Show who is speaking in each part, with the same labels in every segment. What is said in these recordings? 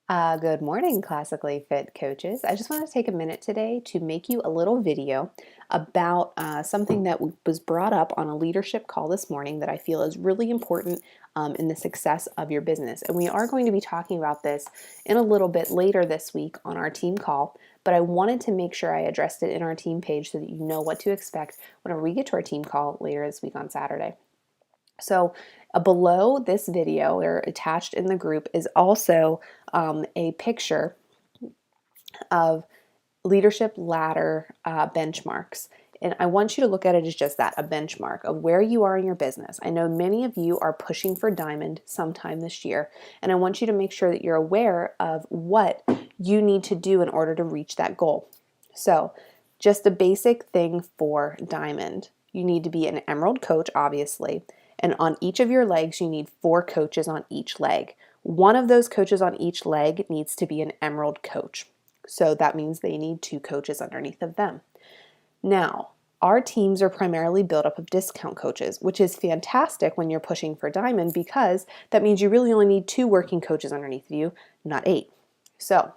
Speaker 1: Good morning, classically fit coaches. I just want to take a minute today to make you a little video about something that was brought up on a leadership call this morning that I feel is really important in the success of your business. And we are going to be talking about this in a little bit later this week on our team call, but I wanted to make sure I addressed it in our team page so that you know what to expect whenever we get to our team call later this week on Saturday. So below this video or attached in the group is also a picture of leadership ladder benchmarks. And I want you to look at it as just that, a benchmark of where you are in your business. I know many of you are pushing for diamond sometime this year, and I want you to make sure that you're aware of what you need to do in order to reach that goal. So just a basic thing for diamond. You need to be an emerald coach, obviously, and on each of your legs, you need 4 coaches on each leg. One of those coaches on each leg needs to be an emerald coach. So that means they need 2 coaches underneath of them. Now, our teams are primarily built up of discount coaches, which is fantastic when you're pushing for diamond because that means you really only need 2 working coaches underneath you, not 8. So,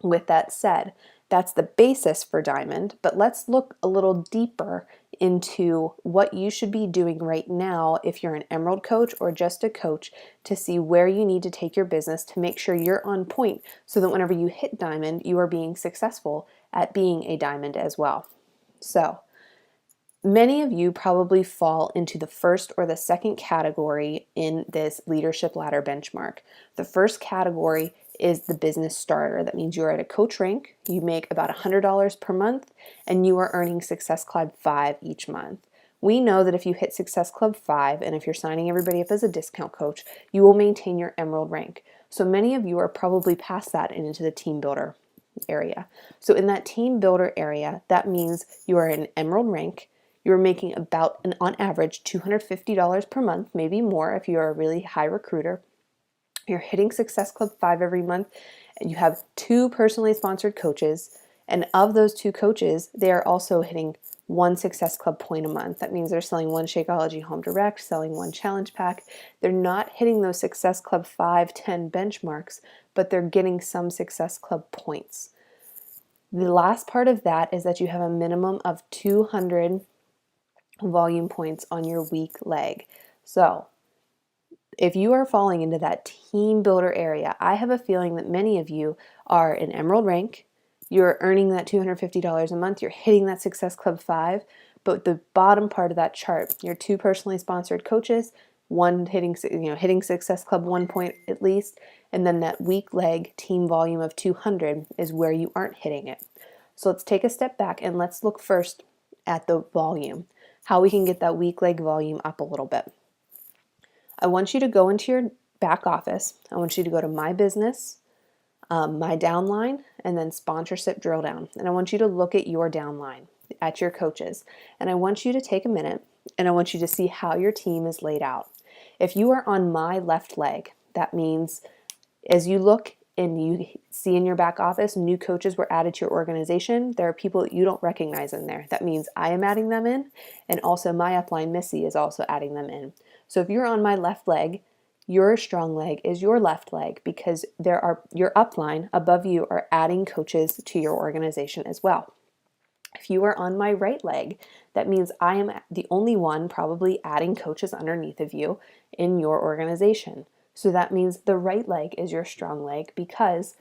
Speaker 1: with that said, that's the basis for diamond, but let's look a little deeper into what you should be doing right now if you're an emerald coach or just a coach to see where you need to take your business to make sure you're on point so that whenever you hit diamond, you are being successful at being a diamond as well. So, many of you probably fall into the first or the second category in this leadership ladder benchmark. The first category is the business starter. That means you're at a coach rank, you make about $100 per month, and you are earning Success Club 5 each month. We know that if you hit Success Club 5, and if you're signing everybody up as a discount coach, you will maintain your emerald rank. So many of you are probably past that and into the team builder area. So in that team builder area, that means you are in emerald rank. You're making about, on average, $250 per month, maybe more if you're a really high recruiter. You're hitting Success Club 5 every month, and you have 2 personally sponsored coaches. And of those 2 coaches, they are also hitting 1 Success Club point a month. That means they're selling 1 Shakeology Home Direct, selling 1 challenge pack. They're not hitting those Success Club 5, 10 benchmarks, but they're getting some Success Club points. The last part of that is that you have a minimum of 200 volume points on your weak leg. So if you are falling into that team builder area, I have a feeling that many of you are in emerald rank, you're earning that $250 a month, you're hitting that Success Club 5, but the bottom part of that chart, your 2 personally sponsored coaches, one hitting Success Club 1 point at least, and then that weak leg team volume of 200 is where you aren't hitting it. So let's take a step back and let's look first at the volume, how we can get that weak leg volume up a little bit. I want you to go into your back office. I want you to go to My Business, My Downline, and then Sponsorship Drill Down. And I want you to look at your downline, at your coaches. And I want you to take a minute and I want you to see how your team is laid out. If you are on my left leg, that means as you look and you see in your back office, new coaches were added to your organization. There are people that you don't recognize in there. That means I am adding them in, and also my upline, Missy, is also adding them in. So if you're on my left leg, your strong leg is your left leg because your upline above you are adding coaches to your organization as well. If you are on my right leg, that means I am the only one probably adding coaches underneath of you in your organization. So that means the right leg is your strong leg because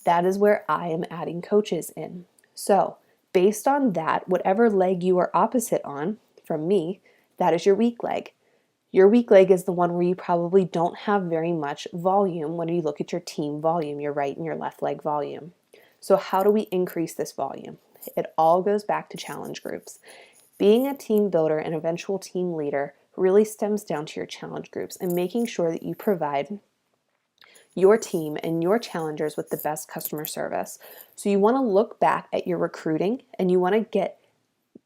Speaker 1: that is where I am adding coaches in. So based on that, whatever leg you are opposite on from me, that is your weak leg. Your weak leg is the one where you probably don't have very much volume when you look at your team volume, your right and your left leg volume. So how do we increase this volume? It all goes back to challenge groups. Being a team builder and eventual team leader really stems down to your challenge groups and making sure that you provide your team and your challengers with the best customer service. So you want to look back at your recruiting and you want to get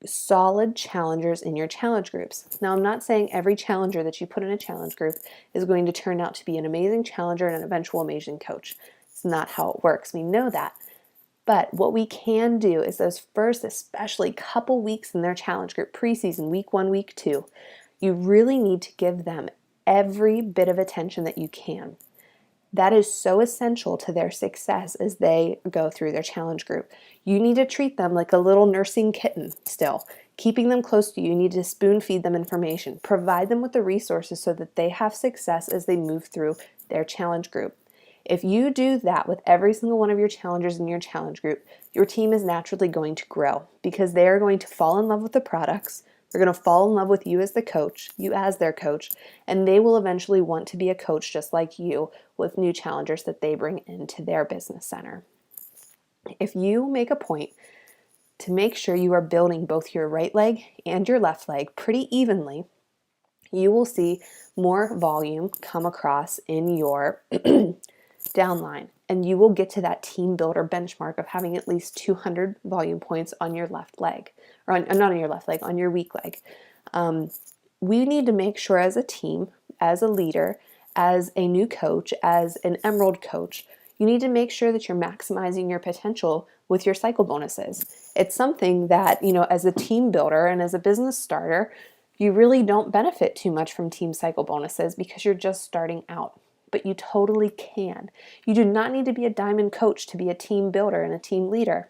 Speaker 1: solid challengers in your challenge groups. Now, I'm not saying every challenger that you put in a challenge group is going to turn out to be an amazing challenger and an eventual amazing coach. It's not how it works. We know that. But what we can do is those first, especially couple weeks in their challenge group, preseason, week 1, week 2, you really need to give them every bit of attention that you can. That is so essential to their success as they go through their challenge group. You need to treat them like a little nursing kitten still. Keeping them close to you, you need to spoon feed them information. Provide them with the resources so that they have success as they move through their challenge group. If you do that with every single one of your challengers in your challenge group, your team is naturally going to grow because they are going to fall in love with the products. They're going to fall in love with you as the coach, you as their coach, and they will eventually want to be a coach just like you with new challengers that they bring into their business center. If you make a point to make sure you are building both your right leg and your left leg pretty evenly, you will see more volume come across in your downline, and you will get to that team builder benchmark of having at least 200 volume points on your left leg, or not on your left leg, on your weak leg. We need to make sure as a team, as a leader, as a new coach, as an emerald coach, you need to make sure that you're maximizing your potential with your cycle bonuses. It's something that, as a team builder and as a business starter, you really don't benefit too much from team cycle bonuses because you're just starting out. But you totally can. You do not need to be a diamond coach to be a team builder and a team leader.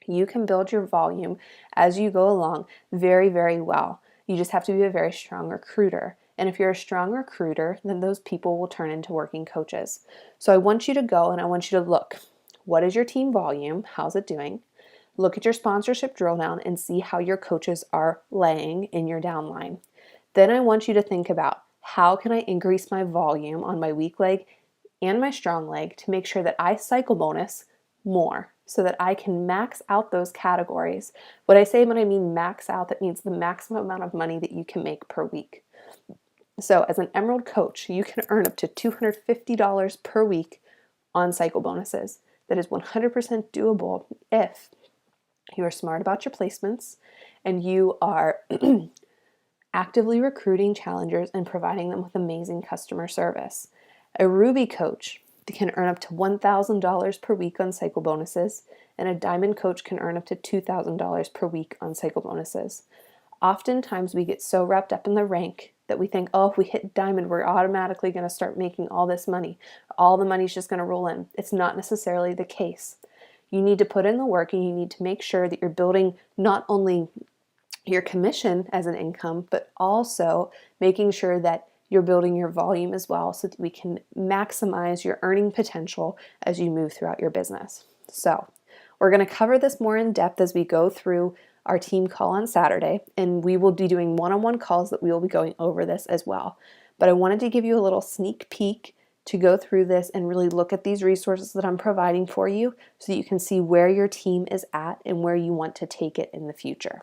Speaker 1: You can build your volume as you go along very, very well. You just have to be a very strong recruiter. And if you're a strong recruiter, then those people will turn into working coaches. So I want you to go and I want you to look. What is your team volume? How's it doing? Look at your sponsorship drill down and see how your coaches are laying in your downline. Then I want you to think about, how can I increase my volume on my weak leg and my strong leg to make sure that I cycle bonus more so that I can max out those categories. When I mean max out, that means the maximum amount of money that you can make per week. So as an Emerald coach, you can earn up to $250 per week on cycle bonuses. That is 100% doable if you are smart about your placements and you are actively recruiting challengers and providing them with amazing customer service. A Ruby coach can earn up to $1,000 per week on cycle bonuses, and a Diamond coach can earn up to $2,000 per week on cycle bonuses. Oftentimes we get so wrapped up in the rank that we think, oh, if we hit Diamond, we're automatically going to start making all this money. All the money's just going to roll in. It's not necessarily the case. You need to put in the work and you need to make sure that you're building not only your commission as an income, but also making sure that you're building your volume as well so that we can maximize your earning potential as you move throughout your business. So we're going to cover this more in depth as we go through our team call on Saturday, and we will be doing one-on-one calls that we will be going over this as well. But I wanted to give you a little sneak peek to go through this and really look at these resources that I'm providing for you so that you can see where your team is at and where you want to take it in the future.